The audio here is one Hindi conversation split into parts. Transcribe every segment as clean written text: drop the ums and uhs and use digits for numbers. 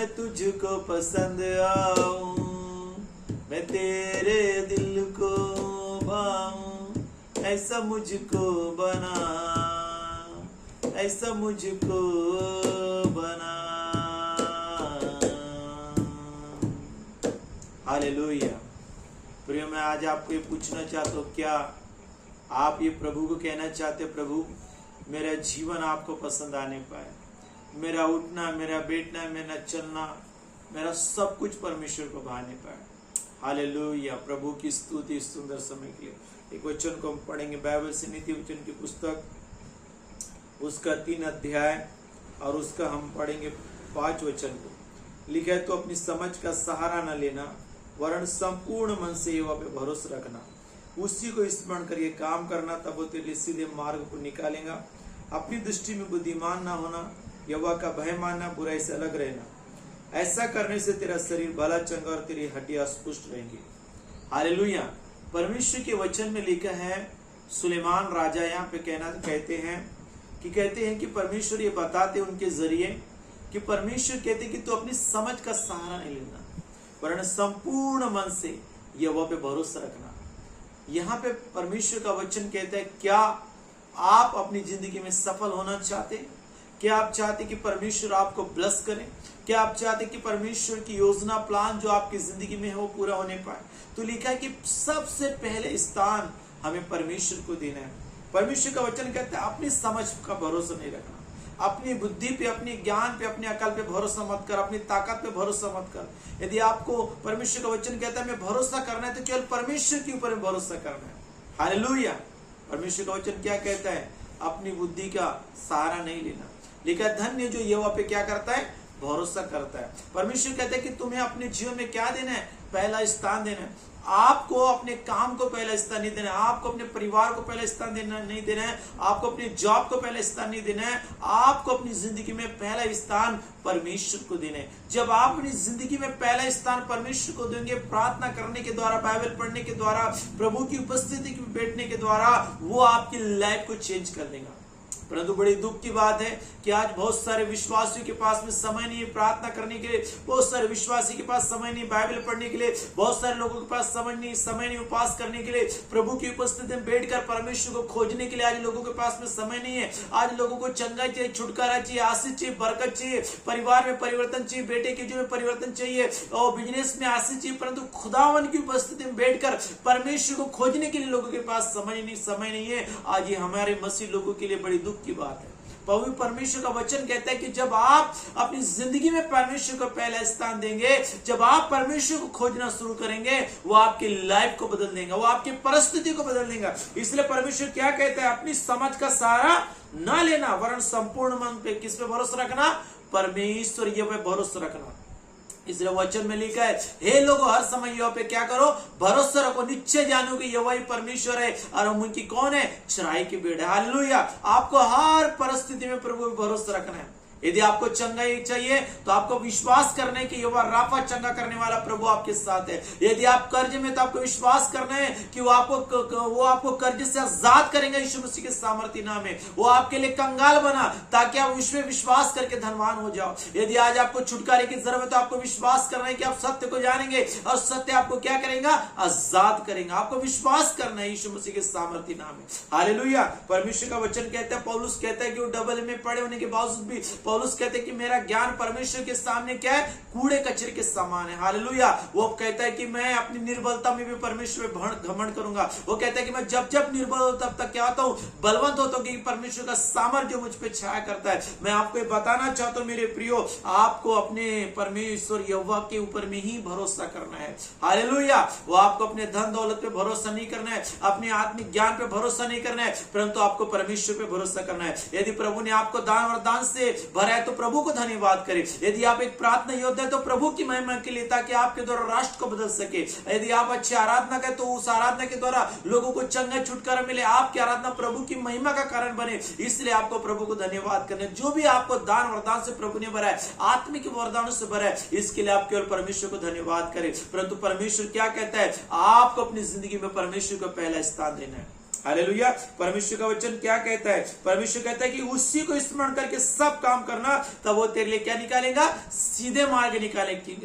मैं तुझको पसंद आऊं, मैं तेरे दिल को भाऊं, ऐसा मुझको बना, ऐसा मुझको बना। हालेलुया। प्रिय, मैं आज आपको ये पूछना चाहता हूँ, क्या आप ये प्रभु को कहना चाहते, प्रभु मेरा जीवन आपको पसंद आने पाए, मेरा उठना, मेरा बैठना, मेरा चलना, मेरा सब कुछ परमेश्वर को भाने पाए। हालेलुया। प्रभु की स्तुति इस सुंदर समय के लिए। एक वचन को हम पढ़ेंगे बाइबल से, नीति वचन की पुस्तक, उसका 3 अध्याय और उसका हम पढ़ेंगे 5 वचन को। लिखा है, तो अपनी समझ का सहारा न लेना, वरन संपूर्ण मन से यहोवा पे भरोसा रखना, उसी को स्मरण करके काम करना, तब वो तेरे सीधे मार्ग को निकालेगा। अपनी दृष्टि में बुद्धिमान ना होना, यहोवा का भय मानना, बुराई से अलग रहना। ऐसा करने से तेरा शरीर भला चंगा और तेरी हड्डियां पुष्ट रहेंगी। हालेलुया। परमेश्वर के वचन में लिखा है, सुलेमान राजा यहाँ पे कहते हैं कि परमेश्वर ये बताते उनके जरिए कि परमेश्वर कहते कि तू अपनी समझ का सहारा नहीं लेना, वरन संपूर्ण मन से यहोवा पे भरोसा रखना। यहाँ पे परमेश्वर का वचन कहता है, क्या आप अपनी जिंदगी में सफल होना चाहते? क्या आप चाहते कि परमेश्वर आपको ब्लेस करे? क्या आप चाहते कि परमेश्वर की योजना, प्लान जो आपकी जिंदगी में है वो पूरा होने पाए? तो लिखा है कि सबसे पहले स्थान हमें परमेश्वर को देना है। परमेश्वर का वचन कहता है, अपनी समझ का भरोसा नहीं रखना, अपनी बुद्धि पे, अपने ज्ञान पे, अपनी अकल पे भरोसा मत कर, अपनी ताकत पे भरोसा मत कर। यदि आपको परमेश्वर का वचन कहता है मैं भरोसा करना है, तो केवल परमेश्वर के ऊपर भरोसा करना है। हालेलुया। परमेश्वर का वचन क्या कहता है? अपनी बुद्धि का सहारा नहीं लेना। लिखा, धन्य जो यहोवा पे क्या करता है? भरोसा करता है। परमेश्वर कहता है कि तुम्हें अपने जीवन में क्या देना है? पहला स्थान देना है। आपको अपने काम को पहला स्थान नहीं देना है, आपको अपने परिवार को पहला स्थान नहीं देना है, आपको अपनी जॉब को पहला स्थान नहीं देना है, आपको अपनी जिंदगी में पहला स्थान परमेश्वर को देना है। जब आप अपनी जिंदगी में पहला स्थान परमेश्वर को देंगे, प्रार्थना करने के द्वारा, बाइबल पढ़ने के द्वारा, प्रभु की उपस्थिति में बैठने के द्वारा, वो आपकी लाइफ को चेंज कर देगा। परंतु बड़ी दुख की बात है कि आज बहुत सारे विश्वासियों के पास में समय नहीं है प्रार्थना करने के लिए, बहुत सारे विश्वासी के पास समय नहीं बाइबल पढ़ने के लिए, बहुत सारे लोगों के पास समय नहीं उपवास करने के लिए, प्रभु की उपस्थिति में बैठकर परमेश्वर को खोजने के लिए आज लोगों के पास में समय नहीं है। आज लोगों को चंगा चाहिए, छुटकारा चाहिए, आशीष चाहिए, बरकत चाहिए, परिवार में परिवर्तन चाहिए, बेटे के जीवन में परिवर्तन चाहिए और बिजनेस में आशीष चाहिए, परंतु खुदावन की उपस्थिति में बैठकर परमेश्वर को खोजने के लिए लोगों के पास समय नहीं है। आज ये हमारे मसीह लोगों के लिए बड़ी दुख की बात है। पवित्र परमेश्वर का वचन कहता है कि जब आप अपनी जिंदगी में परमेश्वर को पहला स्थान देंगे, जब आप परमेश्वर को खोजना शुरू करेंगे, वो आपकी लाइफ को बदल देगा, वो आपकी परिस्थिति को बदल देगा। इसलिए परमेश्वर क्या कहता है? अपनी समझ का सहारा ना लेना, वरन संपूर्ण मन पे किस पे भरोसा रखना? परमेश्वर ये पे भरोसा रखना। इसलिए वचन में लिखा है, हे लोगों हर समय यहोवा पे क्या करो? भरोसा रखो, निश्चय जानो कि यहोवा ही परमेश्वर है और हम उनकी कौन है? चराई की भेड़ है। हालेलुया। आपको हर परिस्थिति में प्रभु पे भरोसा रखना है। यदि आपको चंगाई चाहिए तो आपको विश्वास करना है कि यहोवा राफा चंगा करने वाला प्रभु आपके साथ है। यदि आप कर्ज में तो आपको विश्वास करना है कि वो आपको कर्ज से आजाद करेंगे यीशु मसीह के सामर्थ्य नाम में। वो आपके लिए कंगाल बना ताकि आप उसमें विश्वास करके धनवान हो जाओ। यदि आज आपको छुटकारे की जरूरत है तो आपको विश्वास करना है कि आप सत्य को जानेंगे और सत्य आपको क्या करेगा? आजाद करेगा। आपको विश्वास करना है यीशु मसीह के सामर्थ्य नाम में। हालेलुया। परमेश्वर का वचन कहता है, पौलुस कहता है कि वो डबल में पढ़े होने के बावजूद भी पौलुस कहते हैं कि मेरा ज्ञान परमेश्वर के सामने क्या है? कूड़े कचरे के समान है। हालेलुया। वो कहता है कि मैं अपनी निर्बलता में भी परमेश्वर पे घमंड करूंगा। वो कहता है कि मैं जब जब निर्बल हूं तब तक क्या होता हूं? बलवंत होता हूं, कि परमेश्वर का सामर्थ्य मुझ पे छाया करता है। मैं आपको बताना चाहता हूं मेरे प्रियो, आपको अपने परमेश्वर यहोवा के ऊपर में ही भरोसा करना है। हालेलुया। वो आपको अपने धन दौलत पे भरोसा नहीं करना है, अपने आत्मिक ज्ञान पे भरोसा नहीं करना है, परंतु आपको परमेश्वर पे भरोसा करना है। यदि प्रभु ने आपको दान और दान से भरा है तो प्रभु को धन्यवाद करें। यदि आप एक प्रार्थना योद्धा है तो प्रभु की महिमा के लिए, ताकि आपके द्वारा राष्ट्र को बदल सके। यदि आप अच्छी आराधना करें तो उस आराधना के द्वारा लोगों को चंगा छुटकारा मिले, आपकी आराधना प्रभु की महिमा का कारण बने। इसलिए आपको प्रभु को धन्यवाद करना है। जो भी आपको दान वरदान से प्रभु ने भरा है, आत्मिक वरदानों से भरा है, इसके लिए आप केवल परमेश्वर को धन्यवाद करें। परंतु परमेश्वर क्या कहता है? आपको अपनी जिंदगी में परमेश्वर को पहला स्थान देना है। हालेलुया। परमेश्वर का वचन क्या कहता है? परमेश्वर कहता है कि उसी को स्मरण करके सब काम करना, तब वो तेरे लिए क्या निकालेगा? सीधे मार्ग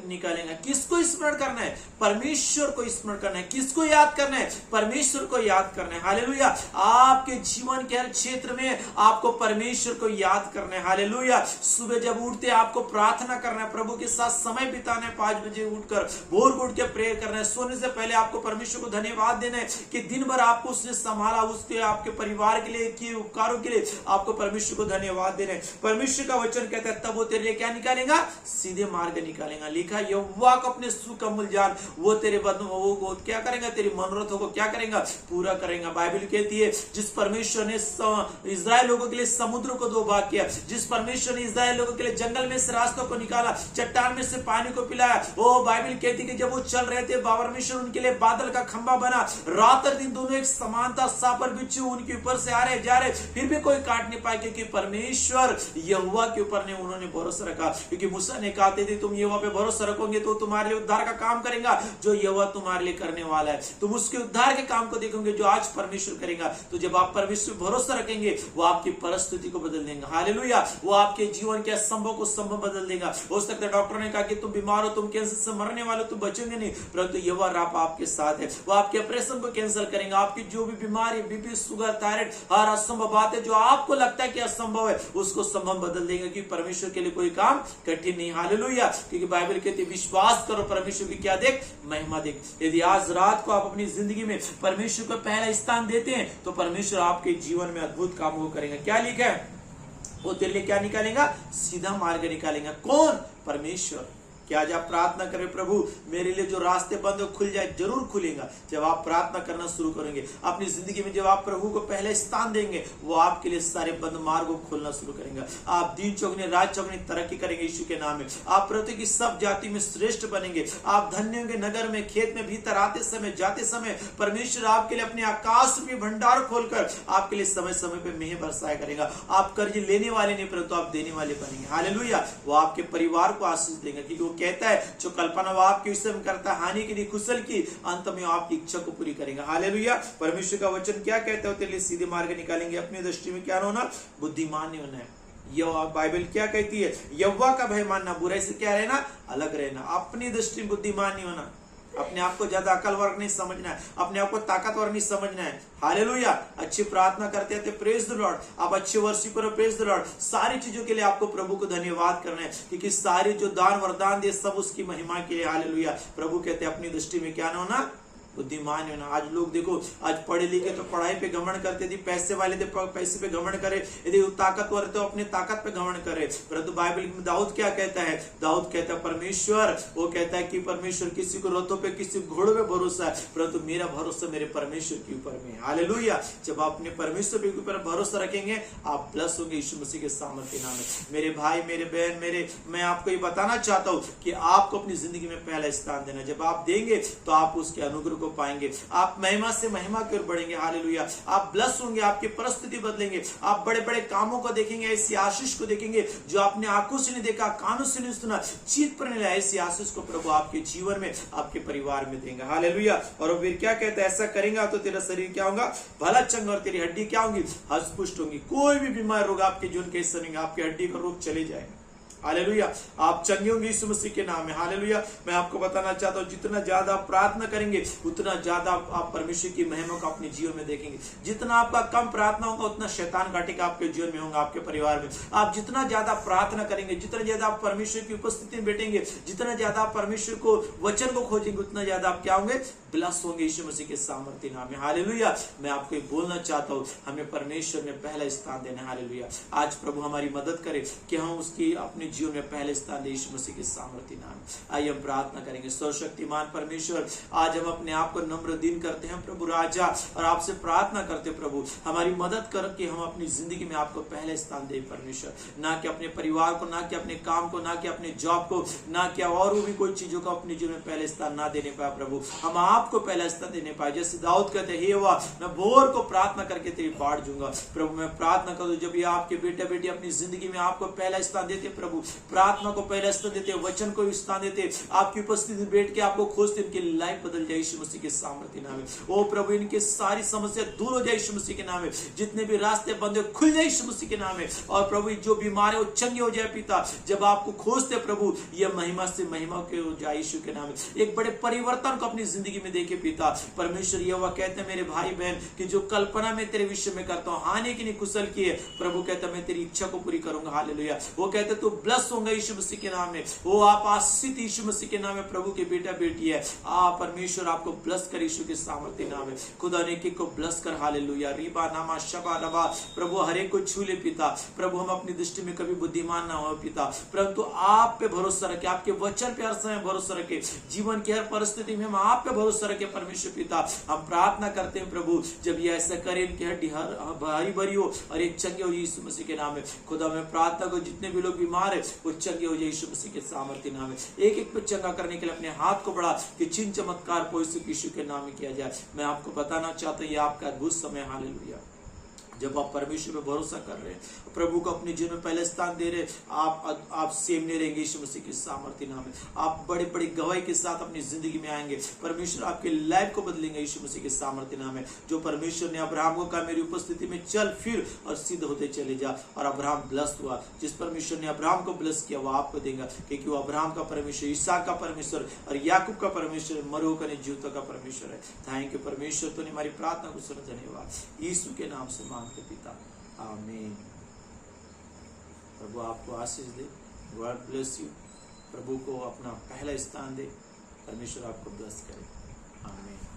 निकालेगा। किसको स्मरण करना है? परमेश्वर को स्मरण करना है। किसको याद करना है? परमेश्वर को याद करना है। हालेलुया। आपके जीवन के हर क्षेत्र में आपको परमेश्वर को याद करना है। हालेलुया। सुबह जब उठते आपको प्रार्थना करना है, प्रभु के साथ समय बिताना है, 5 बजे उठकर भोर उठ के प्रेयर करना है। सोने से पहले आपको परमेश्वर को धन्यवाद देना है कि दिन भर आपको उसने संभाला, उसके आपके परिवार के लिए किए उपकारों के लिए आपको परमेश्वर को धन्यवाद देना है। परमेश्वर का वचन कहता है तब वो तेरे लिए क्या निकालेगा? सीधे मार्ग निकालेगा। लिखा यहोवा को अपने सुख अमूल जान, वो तेरे वो क्या करेगा? तेरी मनोरथों को क्या करेगा? पूरा करेगा। बाइबल कहती है जिस परमेश्वर ने इस्राएल लोगों के लिए समुद्र को 2 भाग किया, जिस परमेश्वर ने इस्राएल लोगों के लिए जंगल में से रास्तों को निकाला, चट्टान में से पानी को पिलाया, वो बाइबल कहती है कि जब वो चल रहे थे, परमेश्वर उनके लिए बादल का खंभा बना, रात और दिन दोनों एक समान था, सांप और बिच्छू उनके ऊपर से आ रहे जा रहे, फिर भी कोई काट नहीं पाए, क्योंकि परमेश्वर यहोवा के ऊपर ने उन्होंने भरोसा रखा। क्योंकि मूसा ने कहा थे तुम यहोवा पे भरोसा रखोगे तो तुम्हारे लिए उद्धार का काम करेगा, जो यहोवा तुम्हारे लिए करने वाला है। तुम उसके उद्धार के काम को देखोगे जो आज परमेश्वर करेगा। तो जब आप परमेश्वर पर भरोसा रखेंगे, वो आपकी परिस्थिति को बदल देंगे। हालेलुया। वो आपके जीवन के असंभव को संभव बदल देगा। हो सकता है डॉक्टर ने कहा कि तुम बीमार हो, तुम कैंसर से मरने वाले, तुम बचोगे नहीं, परंतु यहोवा रापा आपके साथ है। वो आपके ऑपरेशन को कैंसिल करेंगे। आपकी जो भी बीमारी, बीपी, शुगर, थायराइड, हर असंभव बात है जो आपको लगता है कि असंभव है, उसको संभव बदल देगा, क्योंकि परमेश्वर के लिए कोई काम कठिन नहीं। हालेलुया। क्योंकि बाइबल कहती है विश्वास करो, परमेश्वर की क्या देख? महिमा देख। यदि आज रात को आप अपनी जिंदगी में परमेश्वर को पहला स्थान देते हैं, तो परमेश्वर आपके जीवन में अद्भुत काम वो करेगा। क्या लिखा है? वो तेरे लिए क्या निकालेगा? सीधा मार्ग निकालेगा। कौन? परमेश्वर। कि आज आप प्रार्थना करें, प्रभु मेरे लिए जो रास्ते बंद हो खुल जाए। जरूर खुलेगा जब आप प्रार्थना करना शुरू करेंगे। अपनी जिंदगी में जब आप प्रभु को पहले स्थान देंगे, वो आपके लिए सारे बंद मार्ग को खोलना शुरू करेंगे। आप दिन चौगुने रात चौगुनी तरक्की करेंगे यीशु के नाम में। आप पृथ्वी की सब जाति में श्रेष्ठ बनेंगे। आप धन्य होंगे। नगर में, खेत में, भीतर आते समय जाते समय परमेश्वर आपके लिए अपने आकाश में भंडार खोलकर आपके लिए समय समय पे मेह बरसाया करेगा। आप कर्ज लेने वाले नहीं, परंतु आप देने वाले बनेंगे। हालेलुया। वो आपके परिवार को आशीष देंगे, क्योंकि वो कहता है जो कल्पना वो आपके विषय में करता है हानि के लिए कुशल की, अंत में आपकी इच्छा को पूरी करेगा। हालेलुया। परमेश्वर का वचन क्या कहता है? तेरे लिए सीधे मार्ग निकालेंगे। अपनी दृष्टि में क्या होना? बुद्धिमान नहीं होना है। यह बाइबल क्या कहती है? यहोवा का भय मानना, बुराई से क्या रहना? अलग रहना। अपनी दृष्टि में बुद्धिमान नहीं होना। अपने आप को ज्यादा अकल वर्ग नहीं समझना है, अपने आप को ताकतवर नहीं समझना है। हालेलुया। अच्छी प्रार्थना करते हैं, प्रेज द लॉर्ड। आप अच्छे वर्शिपर, प्रेज द लॉर्ड। सारी चीजों के लिए आपको प्रभु को धन्यवाद करना है, क्योंकि सारी जो दान वरदान दे सब उसकी महिमा के लिए। हालेलुया। प्रभु कहते हैं अपनी दृष्टि में क्या ना होना? बुद्धिमान है ना। आज लोग देखो, आज पढ़े लिखे तो पढ़ाई पे घमंड करते थे, पैसे वाले थे पैसे पे घमंड करे, यदि ताकतवर तो अपने ताकत पे घमंड करे। परंतु बाइबल में दाऊद क्या कहता है? दाऊद कहता है परमेश्वर, वो कहता है कि परमेश्वर किसी को रथों पे, किसी को घोड़ों पे भरोसा है, परंतु मेरा भरोसा मेरे परमेश्वर के ऊपर में। हालेलुया। जब आप अपने परमेश्वर के ऊपर भरोसा रखेंगे, आप प्लस होंगे यीशु मसीह के सामर्थ्य नाम में। मेरे भाई, मेरे बहन, मैं आपको ये बताना चाहता हूँ कि आपको अपनी जिंदगी में पहला स्थान देना। जब आप देंगे तो आप उसके अनुग्रह को पाएंगे। आप महिमा से महिमा की ओर बढ़ेंगे। हालेलुया। आप ब्लस होंगे, आपकी परिस्थिति बदलेंगे। आप बड़े बड़े कामों को देखेंगे, ऐसी आशीष को देखेंगे जो आपने आंखों से नहीं देखा, कानों से नहीं सुना, चित पर नहीं, ऐसी आशीष को प्रभु आपके जीवन में, आपके परिवार में देंगे। हालेलुया। और फिर क्या कहता है? ऐसा करेंगे तो तेरा शरीर क्या होगा? भला चंगा, और तेरी हड्डी क्या होंगी? हष्ट-पुष्ट होंगी। कोई भी बीमार रोग आपके जीवन के हिस्से नहीं, आपकी हड्डी का रोग चले जाएगा। हालेलुया। आप चंगे होंगे यीशु मसीह के नाम में। हालेलुया। मैं आपको बताना चाहता हूँ, जितना ज्यादा आप प्रार्थना करेंगे, उतना ज्यादा आप परमेश्वर की महिमा को अपने जीवन में देखेंगे। जितना आपका कम प्रार्थना होगा, उतना शैतान घाटिका आपके जीवन में होगा, आपके परिवार में। आप जितना ज्यादा प्रार्थना करेंगे, जितना ज्यादा आप परमेश्वर की उपस्थिति में बैठेंगे, जितना ज्यादा आप परमेश्वर को वचन को खोजेंगे, उतना ज्यादा आप क्या होंगे? ब्लस होंगे यीशु मसीह के सामर्थ्य नाम में। हालेलुया। मैं आपको ये बोलना चाहता हूँ, हमें परमेश्वर में पहला स्थान देना है। हालेलुया। आज प्रभु हमारी मदद करे कि हम उसकी अपने जीवन में पहले स्थान दे यीशु मसीह के सामर्थ्य नाम। आइए हम प्रार्थना करेंगे। सर्वशक्तिमान परमेश्वर, आज हम अपने आप को नम्र दिन करते हैं प्रभु राजा, और आपसे प्रार्थना करते प्रभु हमारी मदद करके हम अपनी जिंदगी में आपको पहले स्थान दे परमेश्वर। ना कि अपने परिवार को, ना कि अपने काम को, ना कि अपने जॉब को, ना कि और भी कोई चीजों को अपने जीवन में पहले स्थान ना देने पाए प्रभु। हम आपको पहला स्थान देने पाए। जैसे दाऊद कहते हे हुआ, मैं भोर को प्रार्थना करके तेरी बाट दूंगा। प्रभु मैं प्रार्थना करूं, जब ये आपके बेटे बेटी अपनी जिंदगी में आपको पहला स्थान देते प्रभु, प्रभु प्रार्थना को पहले स्थान देते, वचन को स्थान देते, आपकी उपस्थिति में बैठ के आपको खोजते, इनकी लाइफ बदल जाए यीशु मसीह के सामर्थ्य नाम में। ओ प्रभु इनके सारी समस्या दूर हो जाए यीशु मसीह के नाम में, जितने भी रास्ते बंद हो खुल जाए यीशु मसीह के नाम में। और प्रभु जो बीमार है वो चंगे हो जाए पिता, जब आपको खोजते प्रभु ये महिमा से महिमा के हो जाए यीशु के नाम में। एक बड़े परिवर्तन को अपनी जिंदगी में देखे पिता परमेश्वर। यहोवा कहते हैं मेरे भाई बहन कि जो कल्पना में तेरे विषय में करता हूं हानि की नहीं कुशल की है, प्रभु कहता मैं तेरी इच्छा को पूरी करूंगा। हालेलुया। वो कहते तू ब्लेस होगा यीशु मसीह के नाम में। वो आप आशीषित यीशु मसीह के नाम में प्रभु के बेटा बेटी है। परमेश्वर आपको ब्लेस कर यीशु के सामर्थ्य नाम है। खुदा ने एक को ब्लेस कर। हालेलुया। रीबा नामा शबा रबा प्रभु हर एक को छू ले पिता। प्रभु हम अपनी दृष्टि में कभी बुद्धिमान ना हो पिता, परंतु आप पे भरोसा रखे, आपके वचन पे हर समय भरोसा रखे, जीवन की हर परिस्थिति में हम आप पे भरोसा रखे परमेश्वर पिता। हम प्रार्थना करते हैं प्रभु जब ये ऐसा करे इनकी हड्डी हरी भरी हो और एक चंगे हो यीशु मसीह के नाम में। खुदा मैं प्रार्थना को जितने भी लोग बीमार है वो चंगे हो जाए यीशु मसीह के सामर्थ्य नाम में। एक एक पे चंगा करने के लिए अपने हाथ को बढ़ा कि चिन्ह चमत्कार पवित्र यीशु के नाम में किया जाए। मैं आपको बताना चाहता हूँ ये आपका अद्भुत समय। हालेलुया। जब आप परमेश्वर में भरोसा कर रहे हैं, प्रभु को अपने जीवन में पहले स्थान दे रहे, आप सेमने रहेंगे यीशु मसीह के सामर्थ्य नाम में। आप बड़े बड़े गवाही के साथ अपनी जिंदगी में आएंगे। परमेश्वर आपके लाइफ को बदलेंगे यीशु मसीह के सामर्थ्य नाम में। जो परमेश्वर ने अब्राहम को कहा मेरी उपस्थिति में चल फिर और सिद्ध होते चले जा, और अब्राहम ब्लेस हुआ। जिस परमेश्वर ने अब्राहम को ब्लेस किया वो आपको देगा, क्योंकि वो अब्राहम का परमेश्वर, इसहाक का परमेश्वर और याकूब का परमेश्वर, मरो का नहीं जीवता का परमेश्वर है। थैंक यू परमेश्वर, तूने हमारी प्रार्थना को सुना। धन्यवाद यीशु के नाम से मांगते पिता, आमीन। प्रभु आपको आशीष दे। God bless you. प्रभु को अपना पहला स्थान दे। परमेश्वर आपको ब्लेस करे। आमीन।